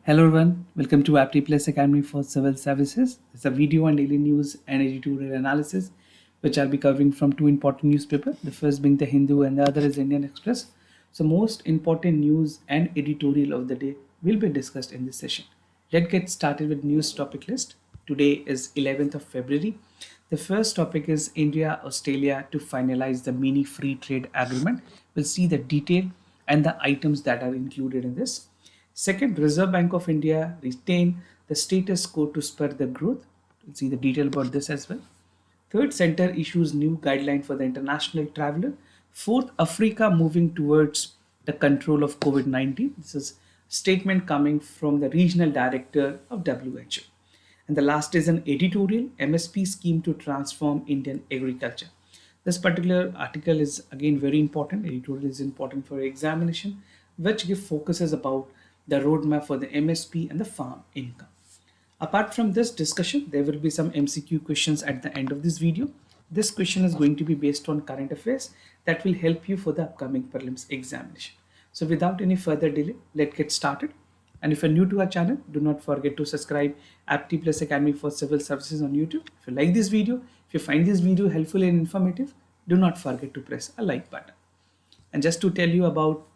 Hello everyone, welcome to Apti Plus Academy for Civil Services. It's a video on daily news and editorial analysis, which I'll be covering from two important newspapers. The first being the Hindu and the other is Indian Express. So most important news and editorial of the day will be discussed in this session. Let's get started with news topic list. Today is 11th of February. The first topic is India Australia to finalize the mini free trade agreement. We'll see the detail and the items that are included in this. Second, Reserve Bank of India retain the status quo to spur the growth. We'll see the detail about this as well. Third, Center issues new guideline for the international traveler. Fourth, Africa moving towards the control of COVID-19. This is a statement coming from the regional director of WHO. And the last is an editorial MSP scheme to transform Indian agriculture. This particular article is again very important. Editorial is important for examination, which give focuses about the roadmap for the MSP and the farm income. Apart from this discussion, there will be some MCQ questions at the end of this video. This question is going to be based on current affairs that will help you for the upcoming prelims examination. So without any further delay, let's get started. And if you're new to our channel, do not forget to subscribe Apti Plus Academy for Civil Services on YouTube. If you like this video, if you find this video helpful and informative, do not forget to press a like button. And just to tell you about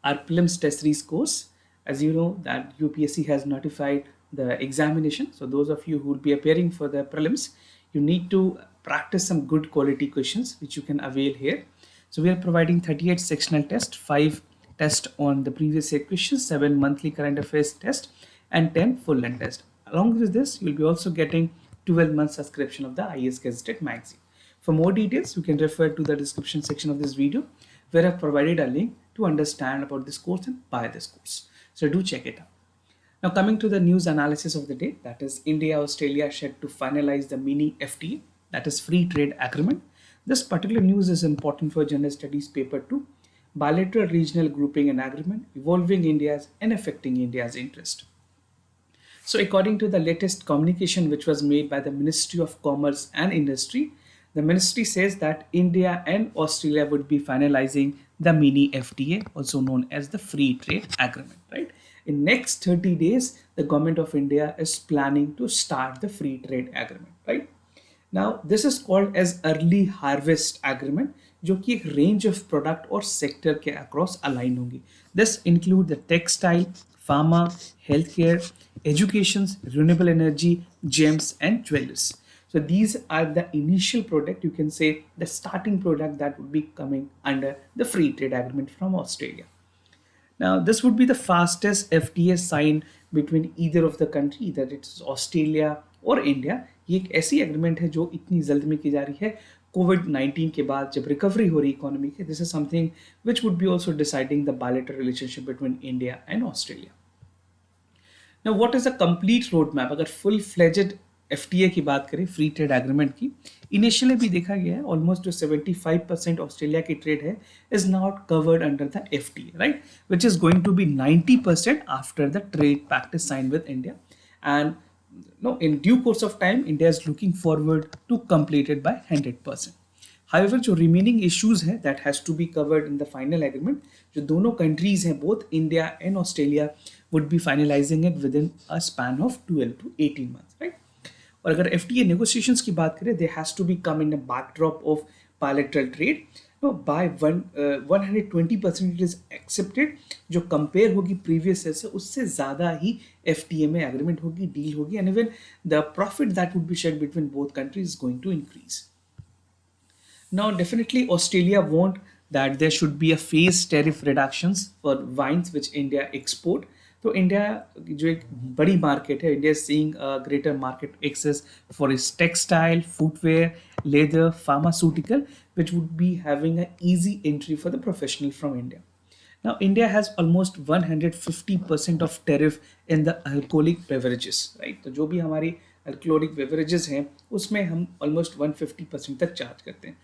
our prelims test series course, as you know that UPSC has notified the examination. So those of you who will be appearing for the prelims, you need to practice some good quality questions which you can avail here. So we are providing 38 sectional tests, 5 tests on the previous year questions, 7 monthly current affairs test, and 10 full length test. Along with this, you'll be also getting 12 month subscription of the IAS Gazetted magazine. For more details, you can refer to the description section of this video, where I've provided a link to understand about this course and buy this course. So do check it out. Now coming to the news analysis of the day, that is India Australia set to finalize the mini FTA, that is free trade agreement. This particular news is important for general studies paper 2, bilateral regional grouping and agreement evolving India's and affecting India's interest. So according to the latest communication which was made by the Ministry of Commerce and Industry, the ministry says that India and Australia would be finalizing the mini FTA, also known as the free trade agreement, right? In next 30 days, the government of India is planning to start the free trade agreement, right? Now, this is called as early harvest agreement, जो कि एक range of product और sector के across align होंगी. This include the textile, pharma, healthcare, education, renewable energy, gems and jewelries. So these are the initial product, you can say the starting product that would be coming under the free trade agreement from Australia. Now, this would be the fastest FTA signed between either of the country, either it's Australia or India. ये एक ऐसी agreement है जो इतनी जल्द में की जा रही है कोविड-19 के बाद जब रिकवरी हो रही इकोनॉमी की. This is something which would be also deciding the bilateral relationship between India and Australia. Now, what is a complete roadmap? अगर full fledged FTA की बात करें फ्री ट्रेड एग्रीमेंट की, इनिशियली भी देखा गया है ऑलमोस्ट जो 75% ऑस्ट्रेलिया की ट्रेड है is not covered under the FTA, right, which is going to be 90% after the trade pact is sign with India. And no, in due course of time, India is looking forward to complete it by 100%. However, जो remaining issues है that has to be covered in the final agreement, जो दोनों countries हैं both India and Australia would be finalizing it within a span of 12 to 18 months, right? और अगर FTA negotiations की बात करें, they has to be come in a backdrop of bilateral trade. No, by 120% it is accepted. जो compare होगी previous year से उससे ज़्यादा ही FTA में agreement होगी, deal होगी, and even the profit that would be shared between both countries is going to increase. Now, definitely Australia want that there should be a phased tariff reductions for wines which India export. तो India जो एक बड़ी market है, India seeing greater market access for its textile, footwear, leather, pharmaceutical, which would be having an easy entry for the professional from India. Now, India has almost 150% of tariff in the alcoholic beverages, right? तो जो भी हमारी alcoholic beverages हैं, उसमें हम almost 150% तक charge करते हैं.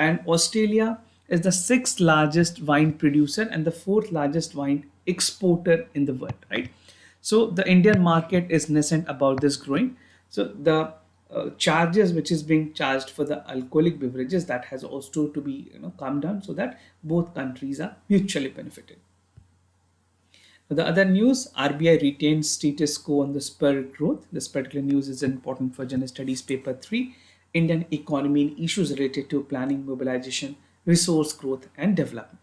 And Australia is the 6th largest wine producer and the 4th largest wine exporter in the world, right? So the Indian market is nascent about this growing. So the charges which is being charged for the alcoholic beverages, that has also to be calmed down so that both countries are mutually benefited. The other news, RBI retains status quo on the spur growth. This particular news is important for General Studies Paper 3, Indian economy and issues related to planning, mobilization, resource growth and development.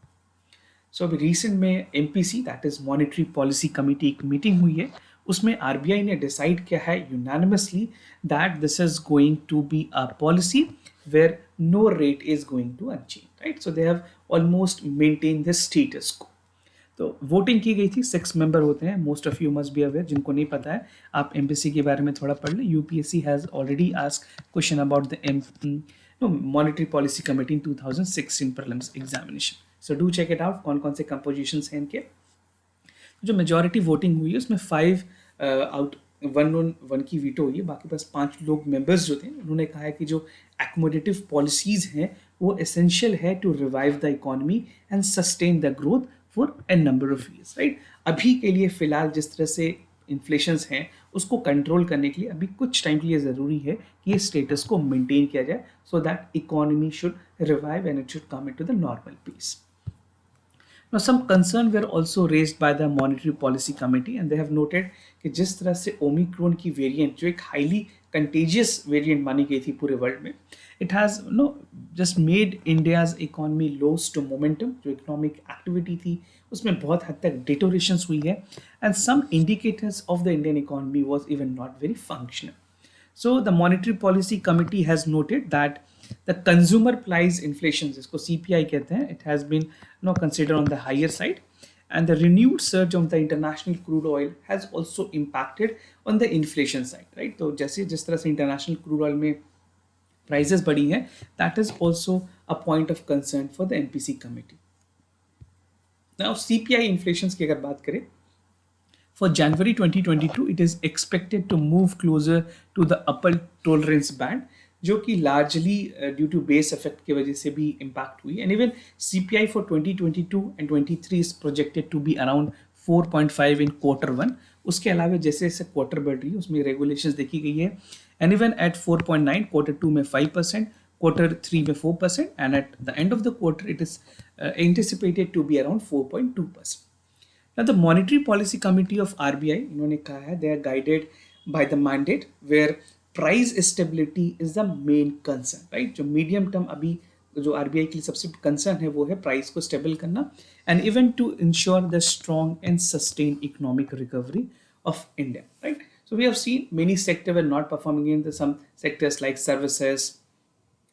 सो अभी recent में MPC that is monetary policy committee एक meeting हुई है, उसमें RBI ने decide किया है unanimously that this is going to be a policy where no rate is going to unchange, right. So they have almost maintain the status quo. तो voting की गई थी, 6 मेंबर होते हैं, most of you must be aware. जिनको नहीं पता है आप एमपीसी के बारे में थोड़ा पढ़ लें. UPSC has already asked question about the monetary policy committee in 2016 prelims examination. So do check it out. कौन कौन से कंपोजिशंस हैं इनके. जो मेजॉरिटी वोटिंग हुई है उसमें 5 आउट 1 की वीटो हुई है. बाकी बस 5 लोग मेंबर्स जो थे उन्होंने कहा है कि जो एकोमोडेटिव पॉलिसीज़ हैं वो एसेंशियल है to revive the economy and sustain the growth for a number of years, right. अभी के लिए फ़िलहाल जिस तरह से इन्फ्लेशंस हैं उसको कंट्रोल करने के लिए अभी कुछ टाइम के लिए ज़रूरी है कि ये स्टेटस को मेंटेन किया जाए so that economy should revive and it should come into the normal peace. Now, some concern were also raised by the Monetary Policy Committee, and they have noted कि जिस तरह से ओमिक्रॉन की variant जो एक highly contagious variant मानी गई थी पूरे वर्ल्ड में, it has just made India's economy loss to momentum. जो इकोनॉमिक एक्टिविटी थी उसमें बहुत हद तक डिटोरेशंस हुई है and some indicators of the Indian economy was even not very functional. So the Monetary Policy Committee has noted that the consumer price inflation, जिसको CPI कहते हैं, it has been considered on the higher side, and the renewed surge of the international crude oil has also impacted on the inflation side, right? तो जैसे जिस तरह से international crude oil में prices बढ़ी हैं, that is also a point of concern for the MPC committee. Now CPI inflations की अगर बात करें, for January 2022, it is expected to move closer to the upper tolerance band, जो कि largely due to base effect की वजह से भी impact हुई. And even CPI for 2022 and 23 is projected to be around 4.5 in quarter 1. उसके अलावा जैसे जैसे क्वार्टर बढ़ रही है उसमें regulations देखी गई है. And even at 4.9, quarter 2 में 5%, quarter 3 में 4%, and at the end of the quarter it is anticipated to be around 4.2%. Now, the Monetary Policy Committee of RBI, इन्होंने कहा है, they are guided by the mandate where price stability is the main concern, right? जो medium term अभी जो RBI के लिए सबसे concern है वो है price को stable करना and even to ensure the strong and sustained economic recovery of India, right? So we have seen many sectors were not performing in some sectors like services,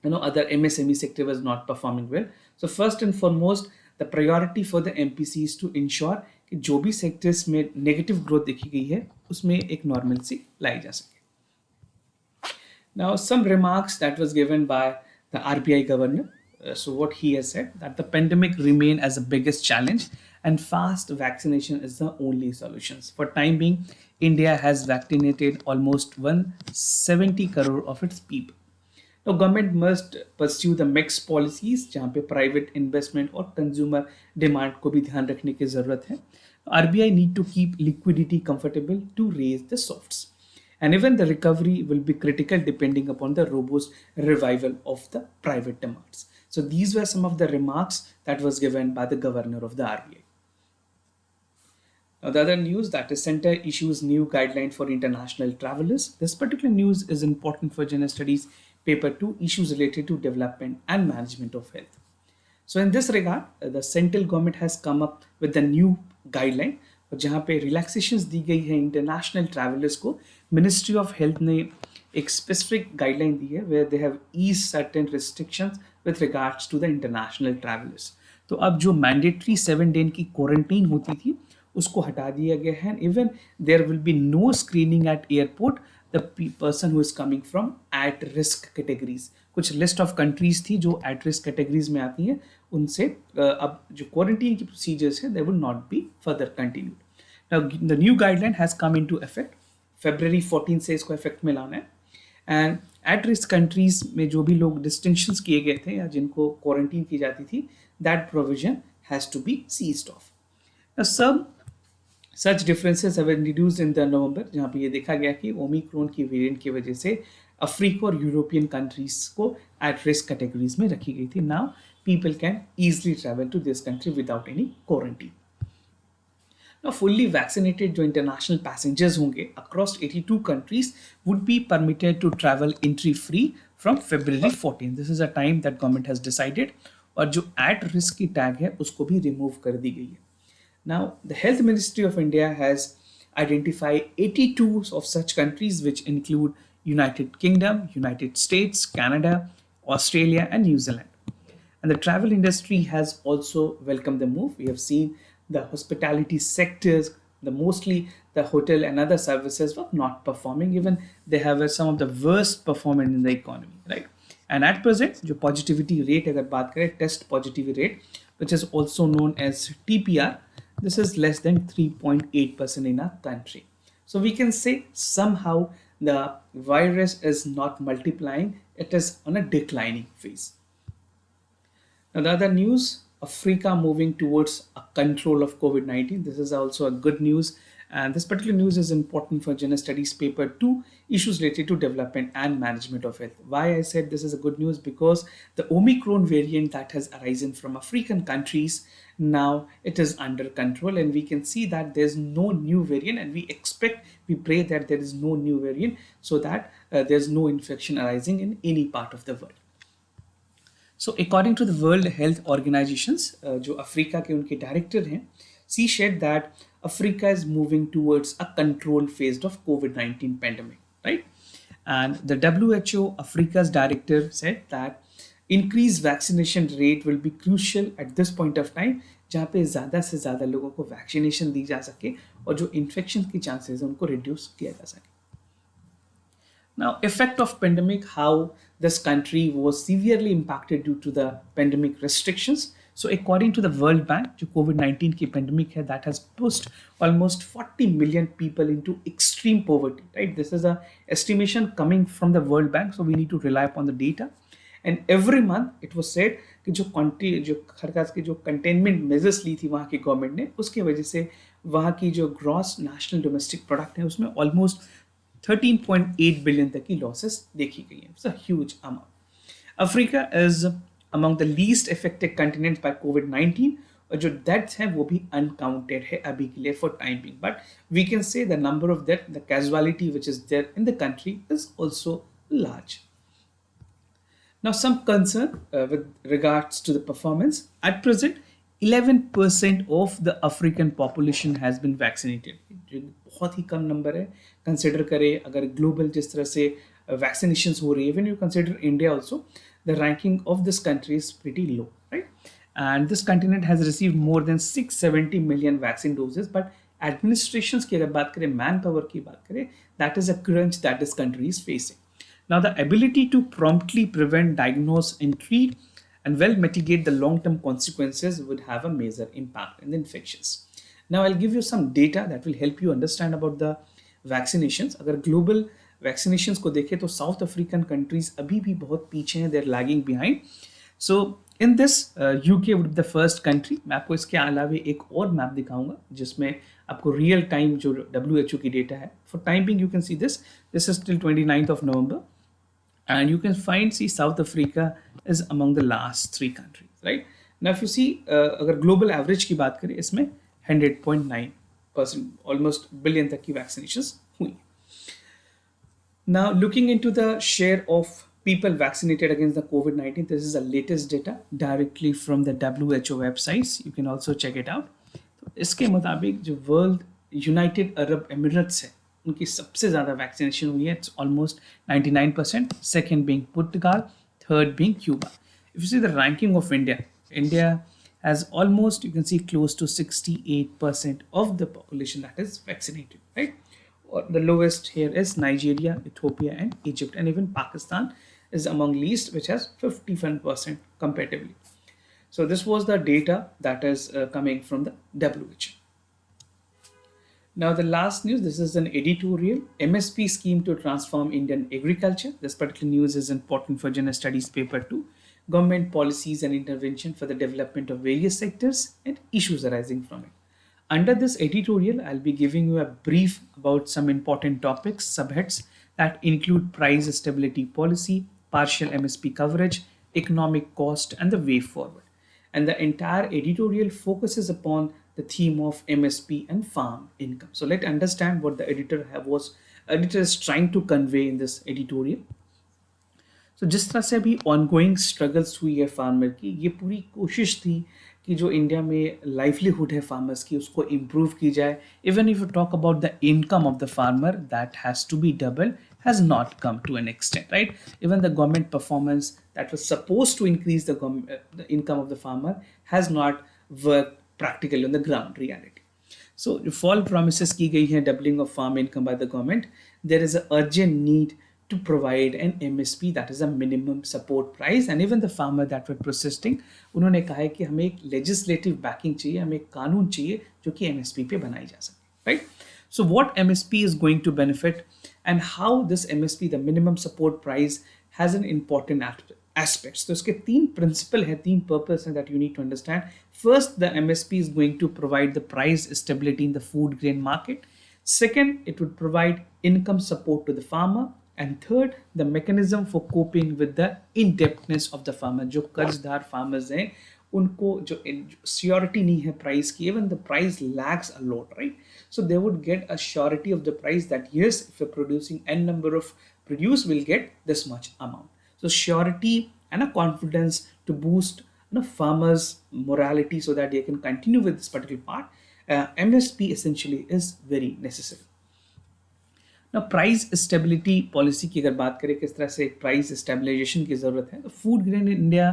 other MSME sector was not performing well. So first and foremost, the priority for the MPC is to ensure कि जो भी sectors में negative growth देखी गई है उसमें एक normalcy लाई जा सके. Now some remarks that was given by the RBI governor. So what he has said that the pandemic remain as the biggest challenge and fast vaccination is the only solutions. For time being, India has vaccinated almost 170 crore of its people. Now, government must pursue the mixed policies जहाँ पे private investment और consumer demand को भी ध्यान रखने की ज़रूरत है. RBI need to keep liquidity comfortable to raise the softs. And even the recovery will be critical depending upon the robust revival of the private demands. So these were some of the remarks that was given by the governor of the RBI. Now, the other news that is center issues new guideline for international travelers. This particular news is important for General Studies Paper 2, issues related to development and management of health. So in this regard, the central government has come up with the new guideline जहाँ पे relaxations दी गई है international travellers को. Ministry of health ने एक specific guideline दी है where they have ease certain restrictions with regards to the international travellers. तो अब जो मैंडेटरी 7 डे की क्वारंटीन होती थी उसको हटा दिया गया है. Even there will be no screening at airport the person who is coming from at risk categories. कुछ लिस्ट ऑफ कंट्रीज थी जो एट रिस्क कैटेगरीज में आती हैं, उनसे अब जो क्वारंटीन की प्रोसीजर्स है they will not be further continued. Now the new guideline has come into effect February 14 से इसको इफेक्ट में लाना है. एंड एट रिस्क कंट्रीज में जो भी लोग डिस्टिंक्शंस किए गए थे या जिनको क्वारंटीन की जाती थी that provision has to be ceased off. सब such differences have been reduced in the November, जहाँ पे ये देखा गया कि ओमिक्रॉन की वेरिएंट की वजह से अफ्रीका और यूरोपियन कंट्रीज को एट रिस्क कैटेगरीज में रखी गई थी. Now people can easily travel to this country without any quarantine. Now, fully vaccinated जो international passengers होंगे across 82 countries would be permitted to travel entry free from February 14. This is a time that government has decided. और जो at risk की tag है उसको भी remove कर दी गई है. Now, the Health Ministry of India has identified 82 of such countries, which include United Kingdom, United States, Canada, Australia, and New Zealand. And the travel industry has also welcomed the move. We have seen the hospitality sectors, the mostly the hotel and other services were not performing. Even they have some of the worst performance in the economy, right? And at present, the positivity rate, अगर बात करें test positivity rate, which is also known as TPR, this is less than 3.8% in our country. So we can say somehow the virus is not multiplying; it is on a declining phase. Now, the other news, Africa moving towards a control of COVID-19. This is also a good news. And this particular news is important for General Studies paper 2, issues related to development and management of health. Why I said this is a good news? Because the Omicron variant that has arisen from African countries, now it is under control, and we can see that there's no new variant, and we pray that there is no new variant so that there's no infection arising in any part of the world. So according to the World Health Organizations, जो Africa के उनके director हैं, she said that Africa is moving towards a controlled phase of COVID-19 pandemic, right? And the WHO Africa's director said that increased vaccination rate will be crucial at this point of time, जहाँ पे ज़्यादा से ज़्यादा लोगों को vaccination दी जा सके और जो इन्फेक्शन की चांसेस हैं उनको रिड्यूस किया जा सके. Now, effect of pandemic, how this country was severely impacted due to the pandemic restrictions. So according to the World Bank, जो COVID-19 की pandemic है, that has pushed almost 40 million people into extreme poverty, right? This is a estimation coming from the World Bank, so we need to rely upon the data. And every month it was said कि जो खरकास की जो containment measures ली थी वहाँ की government ने, उसकी वजह से वहाँ की जो ग्रॉस नेशनल डोमेस्टिक प्रोडक्ट है उसमें ऑलमोस्ट 13.8 billion तक की losses देखी गई हैं. It's a huge amount. Africa is among the least affected continents by COVID-19 और जो deaths हैं वो भी uncounted है अभी के लिए for time being. But we can say the number of death, the casualty which is there in the country is also large. Now, some concern with regards to the performance. At present, 11% of the African population has been vaccinated. जो बहुत ही कम number है. Consider करें अगर global जिस तरह से vaccinations हो रही है, when you consider India also, the ranking of this country is pretty low, right? And this continent has received more than 670 million vaccine doses, but administrations की अगर बात करें, मैन पावर की बात करें, that is a crunch that this country is facing. Now, the ability to promptly prevent, diagnose, and treat and well mitigate the long-term consequences would have a major impact in the infections. Now, I'll give you some data that will help you understand about the vaccinations. अगर global vaccinations को देखें तो South African countries अभी भी बहुत पीछे हैं, they're lagging behind. So in this UK would be the first country. मैं आपको इसके अलावे एक और मैप दिखाऊंगा जिसमें आपको real time जो WHO की डेटा है. For time being you can see this. This is till 29th of November. And you can see South Africa is among the last 3 countries, right? Now, if you see, अगर global average की बात करें, इसमें 100.9%, almost billion तक की vaccinations हुई. Now, looking into the share of people vaccinated against the COVID-19, this is the latest data directly from the WHO websites. You can also check it out. तो इसके मुताबिक जो World United Arab Emirates है, उनकी सबसे ज़्यादा vaccination हुई है. It's almost 99%. Second being Portugal, third being Cuba. If you see the ranking of India, India has almost, you can see, close to 68% of the population that is vaccinated, right? Or the lowest here is Nigeria, Ethiopia, and Egypt, and even Pakistan is among least, which has 51% comparatively. So this was the data that is coming from the WHO. Now, the last news, this is an editorial MSP scheme to transform Indian agriculture. This particular news is important for General Studies paper 2, government policies and intervention for the development of various sectors and issues arising from it. Under this editorial, I'll be giving you a brief about some important topics, subheads that include price stability policy, partial MSP coverage, economic cost, and the way forward. And the entire editorial focuses upon the theme of MSP and farm income. So let's understand what the editor is trying to convey in this editorial. तो जिस तरह से अभी ongoing struggles हुई है farmer की, ये पूरी कोशिश थी कि जो इंडिया में लाइवलीहुड है फार्मर्स की उसको इम्प्रूव की जाए. Even if you talk about the income of the farmer that has to be double has not come to an extent, right? Even the government performance that was supposed to increase the income of the farmer has not worked practically on the ground reality. So fall promises की गई हैं doubling of farm income by the government. There is an urgent need to provide an MSP, that is a minimum support price, and even the farmer that were protesting उन्होंने कहा है कि हमें एक legislative backing चाहिए, हमें एक कानून चाहिए जो कि MSP पे बनाई जा सके, right? So what MSP is going to benefit and how this MSP, the minimum support price, has an important aspects. So इसके तीन principle है, तीन purpose है that you need to understand. First, the MSP is going to provide the price stability in the food grain market. Second, it would provide income support to the farmer. And third, the mechanism for coping with the indebtedness of the farmer. जो कर्जदार farmers हैं उनको जो surety नहीं है price की, even the price lags a lot, right? So they would get a surety of the price that yes, if you're producing n number of produce, will get this much amount. So surety and a confidence to boost farmers' morality so that they can continue with this particular part. MSP essentially is very necessary. ना price stability policy की अगर बात करें किस तरह से एक price stabilization की ज़रूरत है, तो food grain in India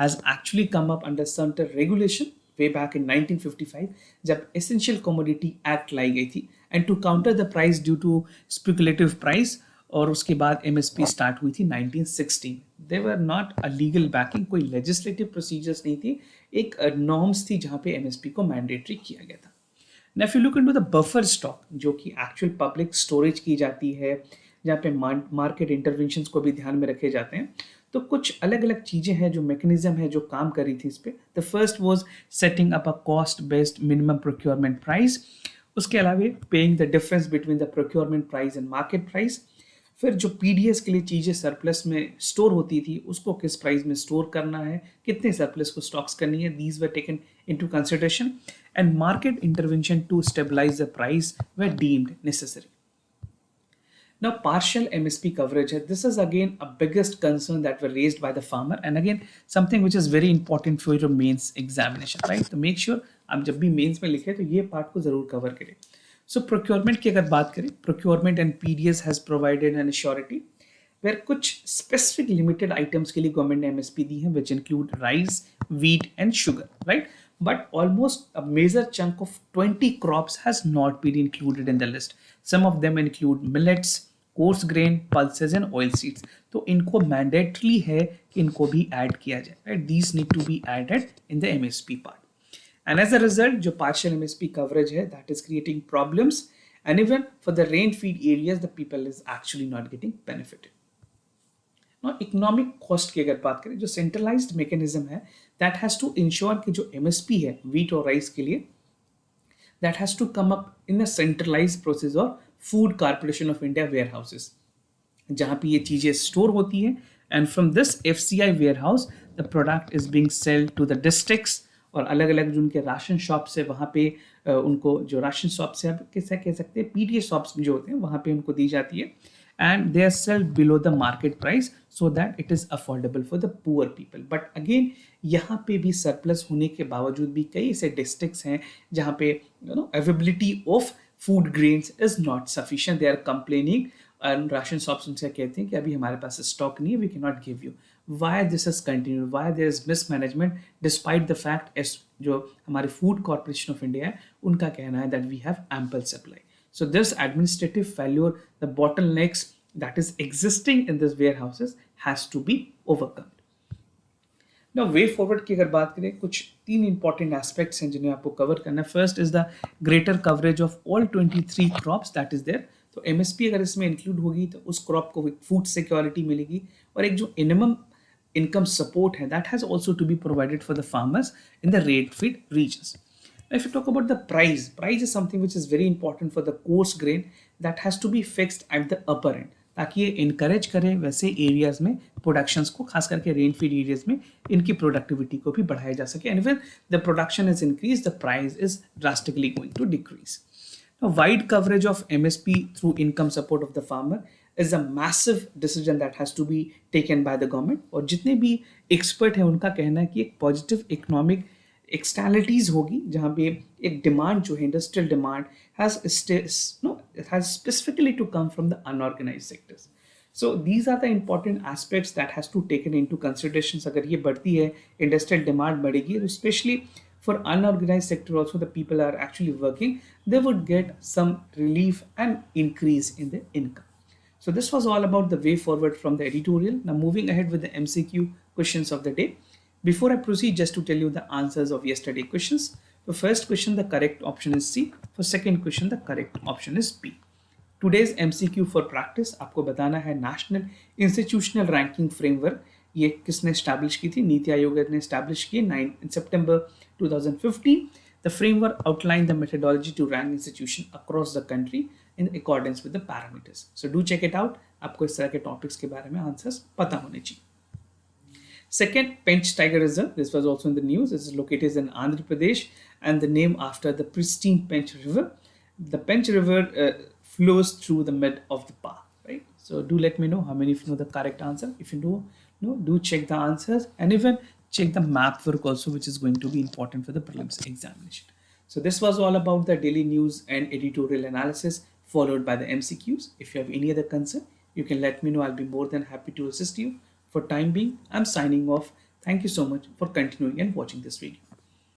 has actually come up under certain regulation way back in 1955 जब एसेंशियल कमोडिटी एक्ट लाई गई थी, and to counter the price due to speculative price, और उसके बाद MSP स्टार्ट हुई थी 1916. They were not a legal backing, कोई लेजिस्लेटिव प्रोसीजर्स नहीं थी, एक नॉर्म्स थी जहाँ पे MSP को मैंडेटरी किया गया था. Now, if you look into the buffer stock, जो कि एक्चुअल पब्लिक स्टोरेज की जाती है, जहाँ पे मार्केट इंटरवेंशंस को भी ध्यान में रखे जाते हैं, तो कुछ अलग अलग चीज़ें हैं जो मैकेनिज्म है जो काम कर रही थी इस पे. The first was setting up a cost based minimum procurement price. उसके अलावा paying the difference between the procurement price and market price. फिर जो PDS के लिए चीज़ें सरप्लस में स्टोर होती थी उसको किस प्राइस में स्टोर करना है, कितने सरप्लस को स्टॉक्स करनी है, these were taken into consideration, and market intervention to stabilise the price were deemed necessary. Now partial MSP coverage, this is again a biggest concern that were raised by the farmer, and again something which is very important for your mains examination, right? तो make sure आप जब भी mains में लिखे तो ये part को जरूर cover करें. So procurement की अगर बात करें, procurement and PDS has provided an surety where कुछ specific limited items के लिए government ने MSP दी है, which include rice, wheat and sugar, right? But almost a major chunk of 20 crops has not been included in the list. Some of them include millets, coarse grain, pulses and oil seeds. तो इनको mandatory है कि इनको भी add किया जाए, right? These need to be added in the MSP part. And as a result, जो partial MSP coverage है, that is creating problems, and even for the rain feed areas, the people is actually not getting benefited. Now, economic cost की अगर बात करें, जो centralized mechanism है, that has to ensure कि जो MSP है wheat और rice के लिए, that has to come up in a centralized process or Food Corporation of India warehouses, जहाँ पे ये चीज़ें store होती हैं, and from this FCI warehouse, the product is being sold to the districts, और अलग अलग जो उनके राशन शॉप्स है वहाँ पे उनको जो राशन शॉप्स है कैसे कह सकते हैं PDS शॉप्स जो होते हैं वहाँ पे उनको दी जाती है, and they are sold below the market price so that it is affordable for the poor people. But again यहाँ पे भी सरप्लस होने के बावजूद भी कई ऐसे डिस्ट्रिक्ट्स हैं जहाँ पे availability of food grains is not sufficient. They are complaining, and ration shops उनसे कहते हैं कि अभी हमारे पास स्टॉक नहीं है, we can not give you. Why this has continued, why there is mismanagement despite the fact as जो हमारे Food Corporation of India है उनका कहना है that we have ample supply. So this administrative failure, the bottlenecks that is existing in these warehouses has to be overcome. Now way forward की अगर बात करें, कुछ तीन important aspects हैं जिन्हें आपको cover करना है. First is the greater coverage of all 23 crops that is there. तो MSP अगर इसमें include होगी तो उस crop को food security मिलेगी, और एक जो minimum income support hai, that has also to be provided for the farmers in the rain feed regions. Now, if you talk about the price is something which is very important for the coarse grain, that has to be fixed at the upper end, ताकि ये encourage करें वैसे areas में productions को, खास करके rain feed areas में इनकी प्रोडक्टिविटी को भी बढ़ाया जा सके, and when the production is increase the price is drastically going to decrease. Now, wide coverage of MSP through income support of the farmer is a massive decision that has to be taken by the government. और जितने भी expert हैं उनका कहना है कि एक positive economic externalities होगी जहाँ पे एक डिमांड जो है industrial demand has specifically to come from the unorganized sectors. So these are the important aspects that has to taken into considerations. अगर ये बढ़ती है इंडस्ट्रियल डिमांड बढ़ेगी, especially for unorganized sector also the people are actually working, they would get some relief and increase in their income. So this was all about the way forward from the editorial. Now moving ahead with the MCQ questions of the day. Before I proceed, just to tell you the answers of yesterday questions. For first question, the correct option is C. For second question, the correct option is B. Today's MCQ for practice आपको बताना है national institutional ranking framework ये किसने establish की थी? नीति आयोग ने establish की 9 सितंबर 2015. The framework outlined the methodology to rank institution across the country in accordance with the parameters. So do check it out. आपको इस तरह के टॉपिक्स के बारे में आंसर्स पता होने चाहिए. Second, Pench Tiger Reserve. This was also in the news. This is located in Andhra Pradesh and the name after the pristine Pench River. The Pench River flows through the mid of the park, right? So do let me know how many of you know the correct answer. If you know, do check the answers and even check the map work also, which is going to be important for the prelims examination. So this was all about the daily news and editorial analysis followed by the MCQs. If you have any other concern, you can let me know. I'll be more than happy to assist you. For time being, I'm signing off. Thank you so much for continuing and watching this video.